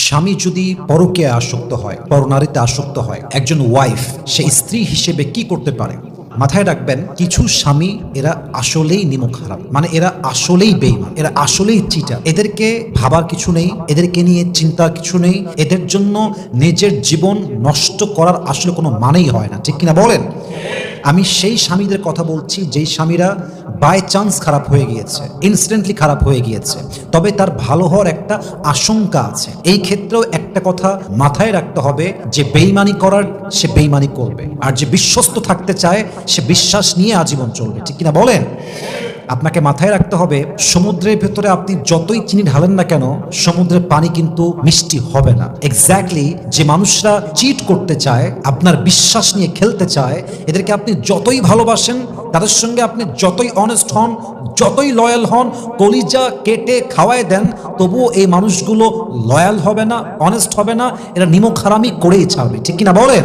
স্বামী যদি পরকীয়ায় আসক্ত হয়, পরনারীতে আসক্ত হয়, একজন ওয়াইফ সে স্ত্রী হিসেবে কি করতে পারে? মাথায় রাখবেন, কিছু স্বামী এরা আসলেই নিমক হারাম, মানে এরা আসলেই বেঈমান, এরা আসলেই চিটার। এদেরকে ভাবার কিছু নেই, এদেরকে নিয়ে চিন্তার কিছু নেই, এদের জন্য নিজের জীবন নষ্ট করার আসলে কোনো মানেই হয় না, ঠিক কিনা বলেন? আমি সেই স্বামীদের কথা বলছি যেই স্বামীরা বাই চান্স খারাপ হয়ে গিয়েছে, ইনস্ট্যান্টলি খারাপ হয়ে গিয়েছে, তবে তার ভালো হওয়ার একটা আশঙ্কা আছে। এই ক্ষেত্রেও একটা কথা মাথায় রাখতে হবে যে বেঈমানি করার সে বেঈমানি করবে, আর যে বিশ্বস্ত থাকতে চায় সে বিশ্বাস নিয়ে আজীবন চলবে, ঠিক কিনা বলেন? আপনাকে মাথায় রাখতে হবে, সমুদ্রের ভেতরে আপনি যতই চিনি ঢালেন না কেন, সমুদ্রের পানি কিন্তু মিষ্টি হবে না। এক্স্যাক্টলি যে মানুষরা চিট করতে চায়, আপনার বিশ্বাস নিয়ে খেলতে চায়, এদেরকে আপনি যতই ভালোবাসেন, তাদের সঙ্গে আপনি যতই অনেস্ট হন, যতই লয়াল হন, কলিজা কেটে খাওয়ায় দেন, তবুও এই মানুষগুলো লয়াল হবে না, অনেস্ট হবে না, এরা নিমক হারামি করেই ছাড়বে, ঠিক কিনা বলেন?